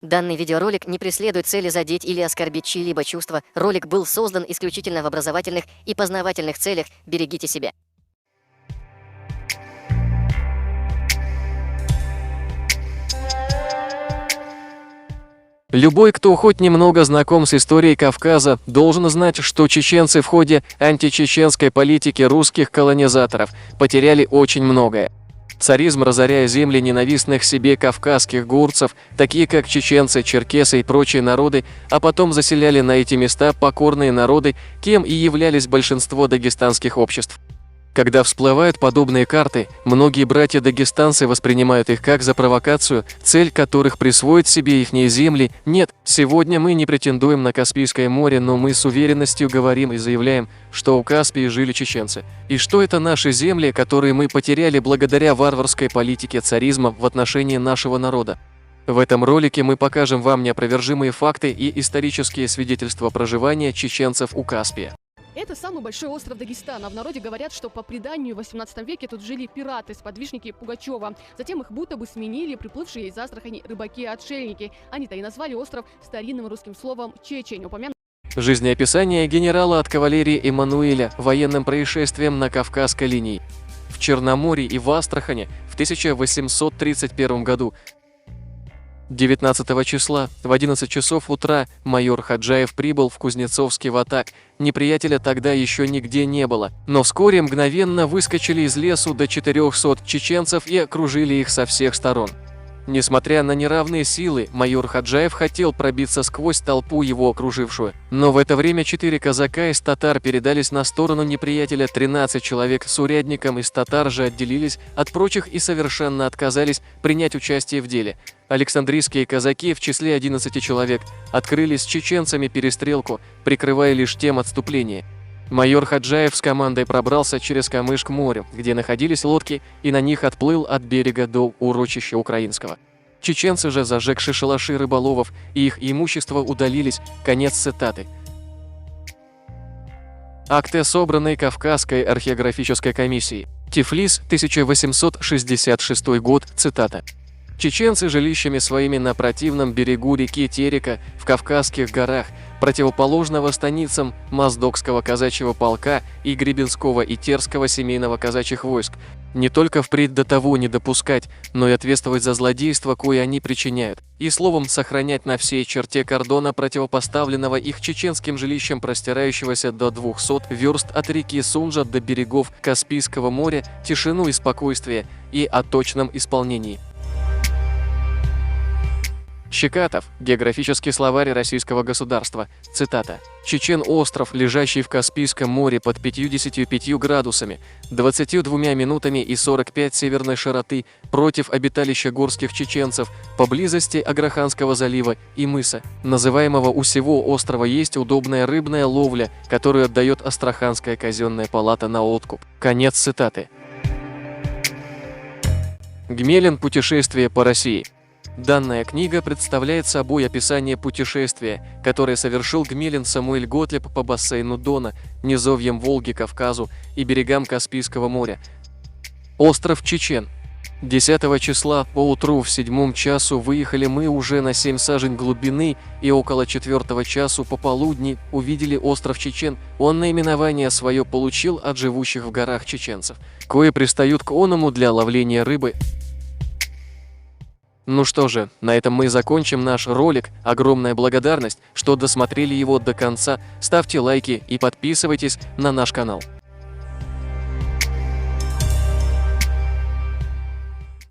Данный видеоролик не преследует цели задеть или оскорбить чьи-либо чувства. Ролик был создан исключительно в образовательных и познавательных целях. Берегите себя. Любой, кто хоть немного знаком с историей Кавказа, должен знать, что чеченцы в ходе античеченской политики русских колонизаторов потеряли очень многое. Царизм, разоряя земли ненавистных себе кавказских гурцев, такие как чеченцы, черкесы и прочие народы, а потом заселяли на эти места покорные народы, кем и являлись большинство дагестанских обществ. Когда всплывают подобные карты, многие братья-дагестанцы воспринимают их как за провокацию, цель которых присвоить себе ихние земли. Нет, сегодня мы не претендуем на Каспийское море, но мы с уверенностью говорим и заявляем, что у Каспии жили чеченцы. И что это наши земли, которые мы потеряли благодаря варварской политике царизма в отношении нашего народа. В этом ролике мы покажем вам неопровержимые факты и исторические свидетельства проживания чеченцев у Каспия. Это самый большой остров Дагестана. В народе говорят, что по преданию в 18 веке тут жили пираты, сподвижники Пугачева. Затем их будто бы сменили приплывшие из Астрахани рыбаки-отшельники. Они-то и назвали остров старинным русским словом «чечень». Жизнеописание генерала от кавалерии Эммануэля военным происшествием на Кавказской линии. В Черноморье и в Астрахани в 1831 году 19 числа в 11 часов утра майор Хаджаев прибыл в Кузнецовский ватаг. Неприятеля тогда еще нигде не было, но вскоре мгновенно выскочили из лесу до 400 чеченцев и окружили их со всех сторон. Несмотря на неравные силы, майор Хаджаев хотел пробиться сквозь толпу, его окружившую. Но в это время 4 казака из татар передались на сторону неприятеля, 13 человек с урядником из татар же отделились от прочих и совершенно отказались принять участие в деле. Александрийские казаки в числе 11 человек открыли с чеченцами перестрелку, прикрывая лишь тем отступление. Майор Хаджаев с командой пробрался через камыш к морю, где находились лодки, и на них отплыл от берега до урочища украинского. Чеченцы же, зажегши шалаши рыболовов, и их имущество удалились. Конец цитаты. Акты, собранные Кавказской археографической комиссией. Тифлис, 1866 год, цитата. Чеченцы жилищами своими на противном берегу реки Терека в Кавказских горах, противоположного станицам Моздокского казачьего полка и Гребенского и Терского семейного казачьих войск, не только впредь до того не допускать, но и ответствовать за злодейство, кое они причиняют, и словом сохранять на всей черте кордона, противопоставленного их чеченским жилищам, простирающегося до 200 верст от реки Сунжа до берегов Каспийского моря, тишину и спокойствие, и о точном исполнении. Щекатов. Географический словарь российского государства. Цитата. Чечен – остров, лежащий в Каспийском море под 55 градусами, 22 минутами и 45 северной широты против обиталища горских чеченцев, поблизости Аграханского залива и мыса, называемого у сего острова, есть удобная рыбная ловля, которую отдает Астраханская казенная палата на откуп. Конец цитаты. Гмелин. Путешествие по России. Данная книга представляет собой описание путешествия, которое совершил Гмелин Самуэль Готлиб по бассейну Дона, низовьям Волги, Кавказу и берегам Каспийского моря. Остров Чечен. 10 числа поутру в 7 часу выехали мы уже на 7 сажень глубины, и около 4 часу пополудни увидели остров Чечен. Он наименование свое получил от живущих в горах чеченцев, кое пристают к оному для ловления рыбы. Ну что же, на этом мы закончим наш ролик. Огромная благодарность, что досмотрели его до конца. Ставьте лайки и подписывайтесь на наш канал.